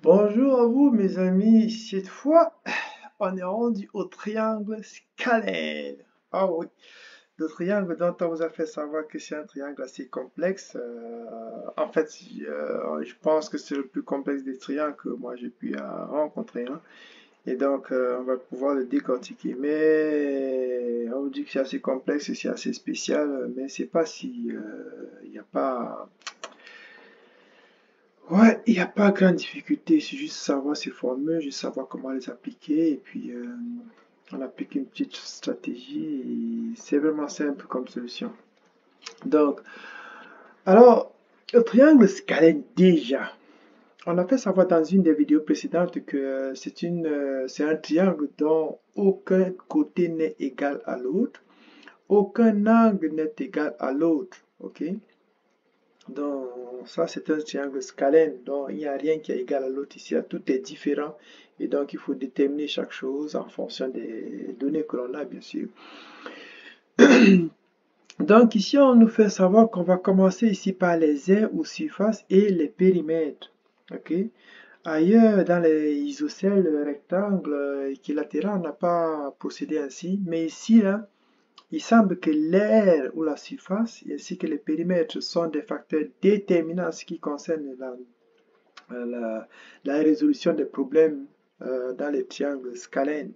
Bonjour à vous mes amis, cette fois on est rendu au triangle scalaire. Ah oui, le triangle dont on vous a fait savoir que c'est un triangle assez complexe. En fait, je pense que c'est le plus complexe des triangles que moi j'ai pu rencontrer, hein. Et donc on va pouvoir le décortiquer. Mais on vous dit que c'est assez complexe et c'est assez spécial, mais c'est pas si il n'y a pas. Ouais, il n'y a pas grande difficulté, c'est juste savoir ces formules, juste savoir comment les appliquer, et puis on applique une petite stratégie, et c'est vraiment simple comme solution. Donc, alors, le triangle scalène déjà. On a fait savoir dans une des vidéos précédentes que c'est un triangle dont aucun côté n'est égal à l'autre, aucun angle n'est égal à l'autre, ok? Donc, ça, c'est un triangle scalène. Donc, il n'y a rien qui est égal à l'autre ici. Tout est différent. Et donc, il faut déterminer chaque chose en fonction des données que l'on a, bien sûr. Donc, ici, on nous fait savoir qu'on va commencer ici par les aires ou surfaces et les périmètres. OK? Ailleurs, dans les isocèles, rectangles, équilatéraux, on n'a pas procédé ainsi. Mais ici, là, il semble que l'aire ou la surface ainsi que les périmètres sont des facteurs déterminants en ce qui concerne la résolution des problèmes dans les triangles scalaires.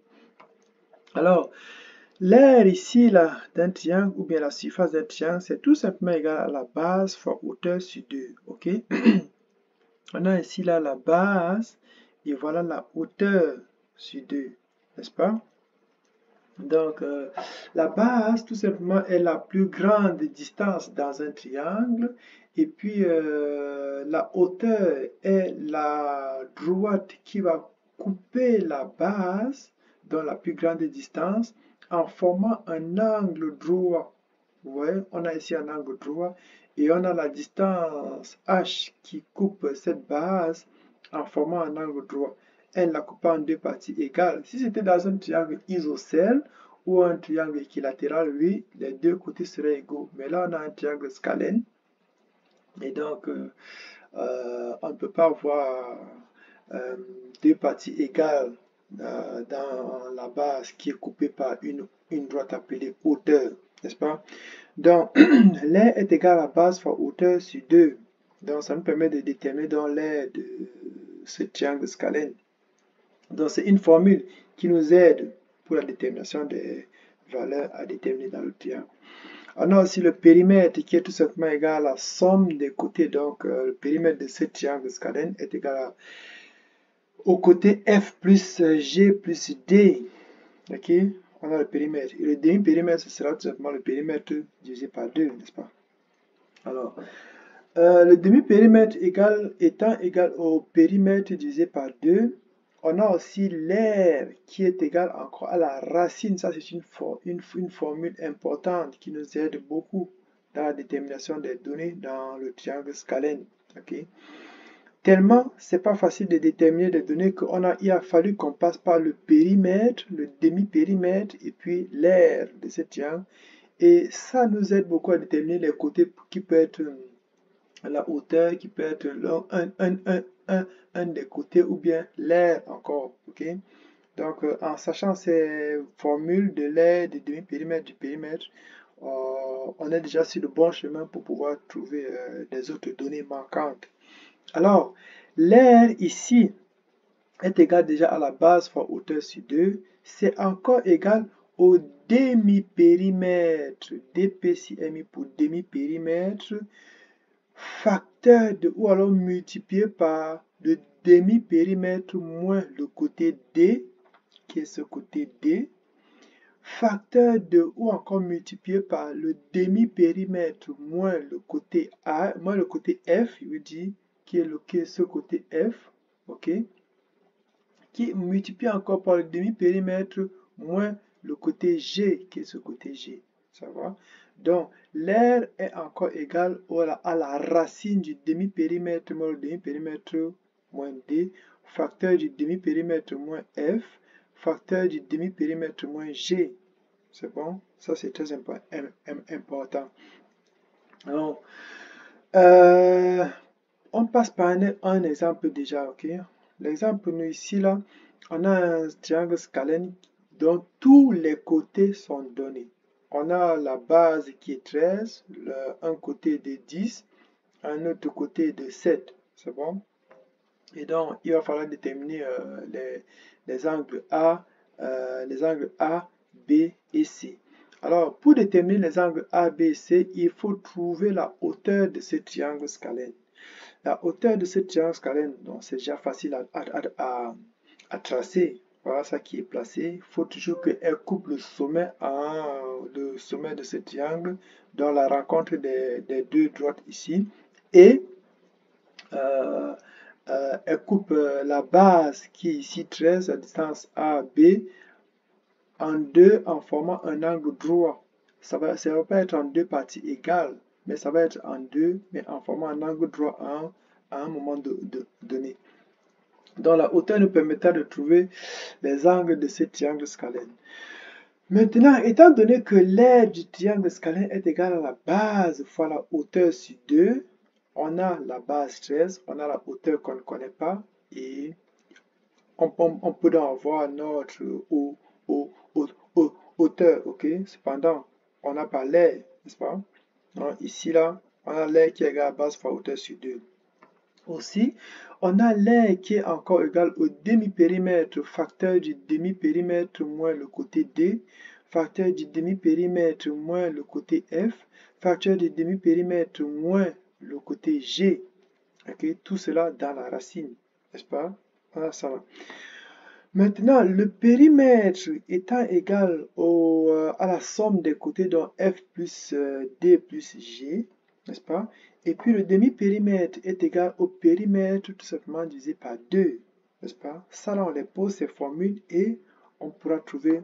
Alors, l'aire ici là d'un triangle ou bien la surface d'un triangle, c'est tout simplement égal à la base fois hauteur sur 2. Ok? On a ici là la base et voilà la hauteur sur 2, n'est-ce pas? Donc, la base, tout simplement, est la plus grande distance dans un triangle. Et puis, la hauteur est la droite qui va couper la base dans la plus grande distance en formant un angle droit. Vous voyez, on a ici un angle droit et on a la distance H qui coupe cette base en formant un angle droit. Elle la coupe en deux parties égales. Si c'était dans un triangle isocèle ou un triangle équilatéral, oui, les deux côtés seraient égaux. Mais là, on a un triangle scalène et donc on ne peut pas avoir euh, deux parties égales dans la base qui est coupée par une droite appelée hauteur, n'est-ce pas? Donc, l'aire est égal à la base fois hauteur sur 2. Donc, ça nous permet de déterminer dans l'aire de ce triangle scalène. Donc, c'est une formule qui nous aide pour la détermination des valeurs à déterminer dans le triangle. On a aussi le périmètre qui est tout simplement égal à la somme des côtés. Donc, le périmètre de ce triangle scalène est égal au côté F plus G plus D. Ok? On a le périmètre. Et le demi-périmètre, ce sera tout simplement le périmètre divisé par 2, n'est-ce pas? Alors, le demi-périmètre étant égal au périmètre divisé par 2, on a aussi l'aire qui est égale encore à la racine. Ça, c'est une formule importante qui nous aide beaucoup dans la détermination des données dans le triangle scalène. Okay? Tellement, c'est pas facile de déterminer des données il a fallu qu'on passe par le périmètre, le demi-périmètre et puis l'aire de ce triangle. Et ça nous aide beaucoup à déterminer les côtés qui peuvent être la hauteur qui peut être un des côtés ou bien l'air encore. Ok? Donc, en sachant ces formules de l'air, du demi-périmètre, du périmètre, on est déjà sur le bon chemin pour pouvoir trouver des autres données manquantes. Alors, l'air ici est égal déjà à la base fois hauteur sur 2. C'est encore égal au demi-périmètre. DPCMI pour demi-périmètre facteur de ou alors multiplié par le demi-périmètre moins le côté D, qui est ce côté D, facteur de ou encore multiplié par le demi-périmètre moins le côté A, moins le côté F, je veux dire, qui est ce côté F, ok, qui multiplie encore par le demi-périmètre moins le côté G, qui est ce côté G. Ça va? Donc, l'air est encore égal à la racine du demi-périmètre moins le demi-périmètre moins D, facteur du demi-périmètre moins F, facteur du demi-périmètre moins G. C'est bon? Ça, c'est très important. Alors, on passe par un exemple déjà, ok? L'exemple, nous ici, là, on a un triangle scalène dont tous les côtés sont donnés. On a la base qui est 13, un côté de 10, un autre côté de 7. C'est bon? Et donc, il va falloir déterminer les angles A, B et C. Alors, pour déterminer les angles A, B et C, il faut trouver la hauteur de ce triangle scalène. La hauteur de ce triangle scalène, c'est déjà facile à tracer. Voilà ça qui est placé. Il faut toujours qu'elle coupe le sommet de ce triangle dans la rencontre des deux droites ici. Et elle coupe la base qui est ici 13 à distance AB en deux en formant un angle droit. Ça va pas être en deux parties égales, mais ça va être en deux, mais en formant un angle droit à un moment donné. Donc la hauteur nous permettra de trouver les angles de ce triangle scalène. Maintenant, étant donné que l'aire du triangle scalène est égale à la base fois la hauteur sur 2, on a la base 13, on a la hauteur qu'on ne connaît pas, et on peut donc avoir notre hauteur, ok? Cependant, on n'a pas l'aire, n'est-ce pas? Donc, ici, là, on a l'aire qui est égale à la base fois hauteur sur 2. Aussi, on a l'aire qui est encore égal au demi-périmètre, facteur du demi-périmètre moins le côté D, facteur du demi-périmètre moins le côté F, facteur du demi-périmètre moins le côté G. Okay? Tout cela dans la racine, n'est-ce pas? Voilà ça va. Maintenant, le périmètre étant égal à la somme des côtés, donc F plus D plus G, n'est-ce pas? Et puis le demi-périmètre est égal au périmètre tout simplement divisé par 2, n'est-ce pas? Ça, là, on les pose ces formules et on pourra trouver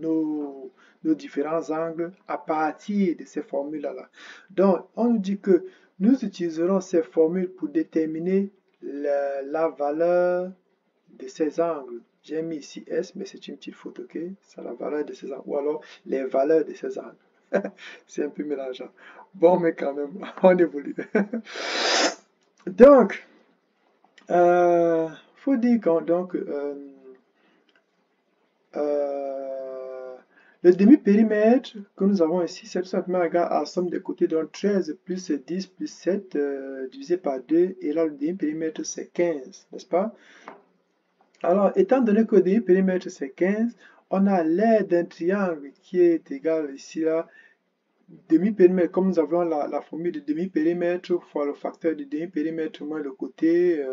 nos différents angles à partir de ces formules-là. Donc, on nous dit que nous utiliserons ces formules pour déterminer la valeur de ces angles. J'ai mis ici S, mais c'est une petite faute, ok? C'est la valeur de ces angles, ou alors les valeurs de ces angles. C'est un peu mélangeant. Bon, mais quand même, on évolue. Donc, faut dire que le demi-périmètre que nous avons ici, c'est tout simplement égal à la somme des côtés, donc 13 plus 10 plus 7 divisé par 2, et là le demi-périmètre c'est 15, n'est-ce pas? Alors, étant donné que le demi-périmètre c'est 15, on a l'aire d'un triangle qui est égal ici là, demi-périmètre, comme nous avons la formule de demi-périmètre fois le facteur du demi-périmètre moins le côté,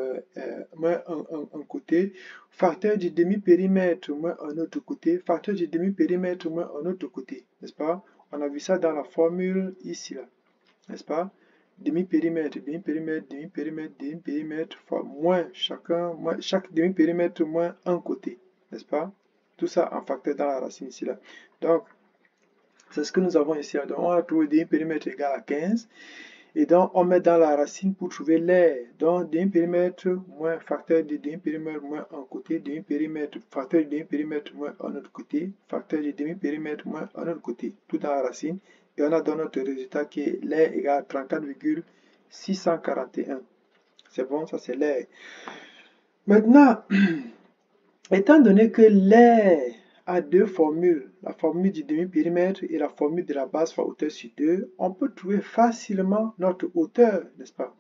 moins un côté, facteur du demi-périmètre moins un autre côté, facteur du demi-périmètre moins un autre côté, n'est-ce pas? On a vu ça dans la formule ici là, n'est-ce pas? Demi-périmètre, demi-périmètre, demi-périmètre, demi-périmètre fois moins chaque demi-périmètre moins un côté, n'est-ce pas? Tout ça en facteur dans la racine ici là. Donc, c'est ce que nous avons ici. Donc, on a trouvé demi-périmètre égal à 15. Et donc, on met dans la racine pour trouver l'aire. Donc, demi-périmètre moins facteur de demi-périmètre moins un côté, demi-périmètre, facteur de demi-périmètre moins un autre côté, facteur de demi-périmètre moins un autre côté. Tout dans la racine. Et on a donc notre résultat qui est l'aire égale à 34,641. C'est bon, ça c'est l'aire. Maintenant, étant donné que l'aire a deux formules, la formule du demi-périmètre et la formule de la base fois hauteur sur 2, on peut trouver facilement notre hauteur, n'est-ce pas?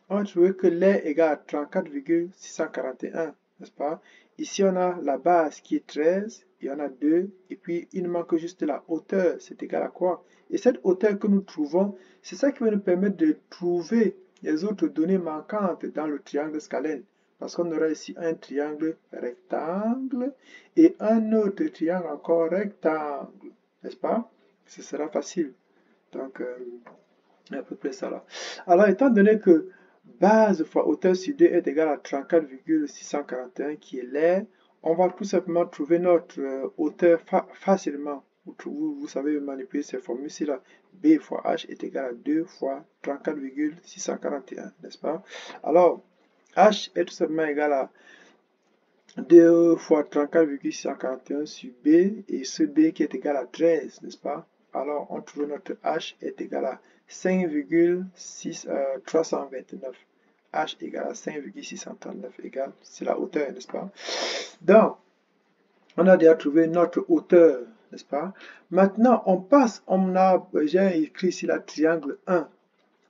On va trouver que l'aire égale à 34,641, n'est-ce pas? Ici, on a la base qui est 13, et on a 2, et puis il nous manque juste la hauteur, c'est égal à quoi? Et cette hauteur que nous trouvons, c'est ça qui va nous permettre de trouver les autres données manquantes dans le triangle scalène. Parce qu'on aura ici un triangle rectangle et un autre triangle encore rectangle, n'est-ce pas? Ce sera facile. Donc, à peu près ça là. Alors, étant donné que base fois hauteur sur 2 est égal à 34,641 qui est l'aire, on va tout simplement trouver notre hauteur facilement. Vous savez manipuler ces formules-ci là. B fois H est égal à 2 fois 34,641, n'est-ce pas? Alors, H est tout simplement égal à 2 fois 34,641 sur B, et ce B qui est égal à 13, n'est-ce pas? Alors, on trouve notre H est égal à 5,329. h égale à 5,639 égale, c'est la hauteur, n'est-ce pas? Donc, on a déjà trouvé notre hauteur, n'est-ce pas? Maintenant, on passe, j'ai écrit ici la triangle 1.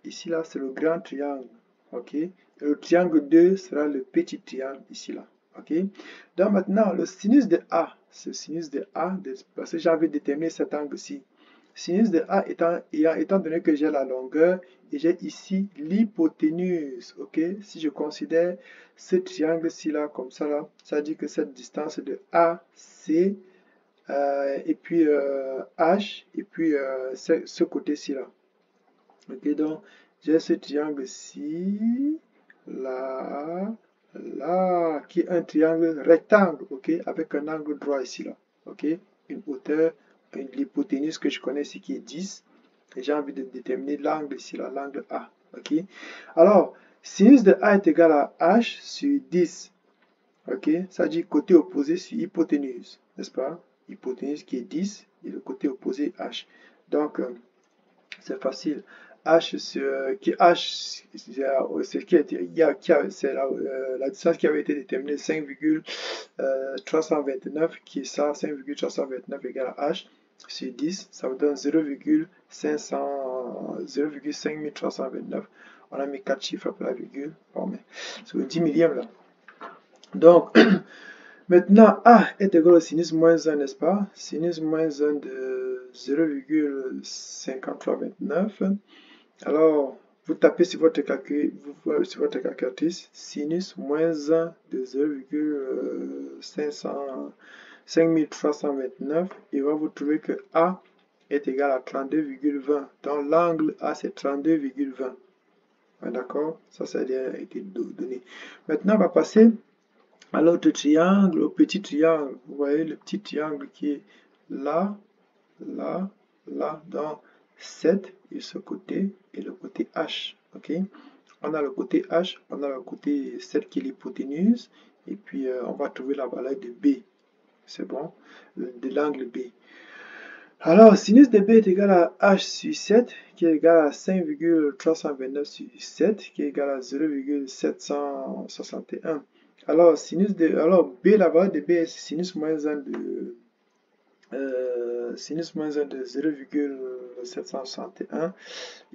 Ici, là, c'est le grand triangle, ok? Et le triangle 2 sera le petit triangle, ici, là, ok? Donc, maintenant, le sinus de A, ce sinus de A, parce que j'ai envie de déterminer cet angle-ci. Sinus de A étant donné que j'ai la longueur et j'ai ici l'hypoténuse, ok? Si je considère ce triangle-ci là comme ça là, ça dit que cette distance de AC et puis H et puis ce côté-ci là. Ok, donc j'ai ce triangle-ci, là, là, qui est un triangle rectangle, ok, avec un angle droit ici là, ok, une hauteur, l'hypoténuse que je connais ici qui est 10, et j'ai envie de déterminer l'angle ici là, l'angle A, ok. Alors, sinus de A est égal à H sur 10, ok, ça dit côté opposé sur hypoténuse, n'est-ce pas? Hypoténuse qui est 10 et le côté opposé H. Donc, c'est facile. H, c'est la distance qui avait été déterminée 5,329, qui est ça, 5,329 égale à H sur 10, ça vous donne 0,5329. On a mis 4 chiffres après la virgule, bon, mais c'est le 10 millième là. Donc, maintenant, A est égal au sinus moins 1, n'est-ce pas? Sinus moins 1 de 0,5329. Alors, vous tapez sur votre calculatrice, sinus moins 1 de 0,5329 et vous trouvez que A est égal à 32,20. Donc, l'angle A, c'est 32,20. D'accord? Ça a déjà été donné. Maintenant, on va passer à l'autre triangle, au petit triangle. Vous voyez le petit triangle qui est là, là, là, dans 7 et ce côté et le côté H. Ok, on a le côté H, on a le côté 7 qui est l'hypoténuse et puis on va trouver la valeur de B. C'est bon, de l'angle B. Alors, sinus de B est égal à H sur 7 qui est égal à 5,329 sur 7 qui est égal à 0,761. Alors, B, la valeur de B est sinus moins 1 de sinus moins 1 de 0,761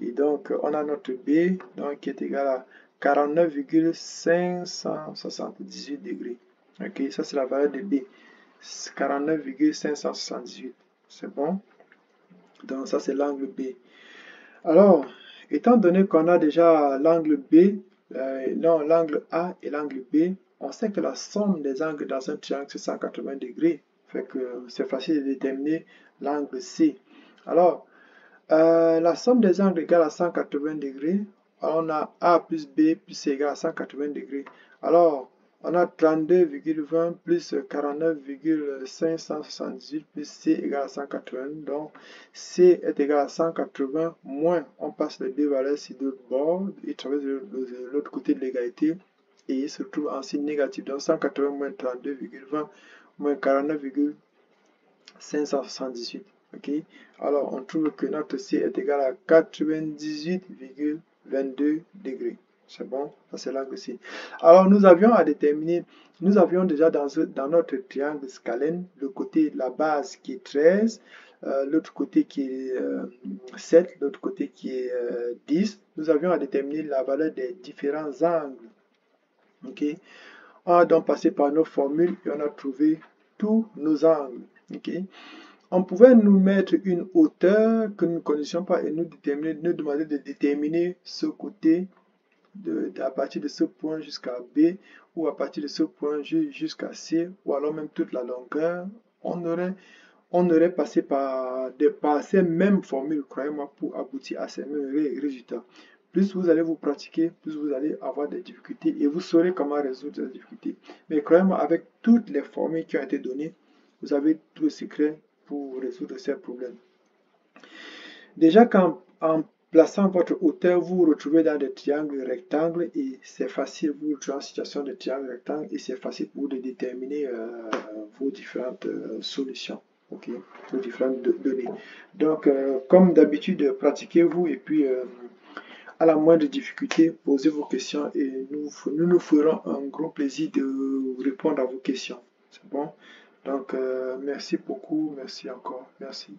et donc on a notre B donc, qui est égal à 49,578 degrés. Ok, ça c'est la valeur de B, 49,578, c'est bon. Donc ça c'est l'angle B. Alors, étant donné qu'on a déjà l'angle B, l'angle A et l'angle B, on sait que la somme des angles dans un triangle c'est 180 degrés. Fait que c'est facile de déterminer l'angle C. Alors, la somme des angles égale à 180 degrés. Alors, on a A plus B plus C égale à 180 degrés. Alors, on a 32,20 plus 49,578 plus C égale à 180. Donc, C est égal à 180 moins, on passe les deux valeurs sur deux bords, ils traversent de l'autre côté de l'égalité et ils se trouvent en signe négatif. Donc, 180 moins 32,20 moins 49,578. Ok, alors on trouve que notre C est égal à 98,22 degrés. C'est bon, ça c'est l'angle C. Alors nous avions à déterminer, nous avions déjà dans notre triangle scalène le côté, la base qui est 13, l'autre côté qui est 7, l'autre côté qui est 10. Nous avions à déterminer la valeur des différents angles. Ok, on a donc passé par nos formules et on a trouvé tous nos angles. Ok, on pouvait nous mettre une hauteur que nous ne connaissions pas et nous demander de déterminer ce côté à partir de ce point jusqu'à B ou à partir de ce point jusqu'à C ou alors même toute la longueur. On aurait passé par ces mêmes formules, croyez-moi, pour aboutir à ces mêmes résultats. Plus vous allez vous pratiquer, plus vous allez avoir des difficultés et vous saurez comment résoudre ces difficultés. Mais croyez-moi, avec toutes les formules qui ont été données, vous avez tout le secret pour résoudre ces problèmes. Déjà qu'en plaçant votre hauteur, vous vous retrouvez dans des triangles rectangles et c'est facile, vous vous retrouvez en situation de triangle rectangle et c'est facile pour vous de déterminer vos différentes solutions, ok, vos différentes données. Donc, comme d'habitude, pratiquez-vous et puis à la moindre difficulté, posez vos questions et nous ferons un gros plaisir de répondre à vos questions. C'est bon? Donc, merci beaucoup, merci encore, merci.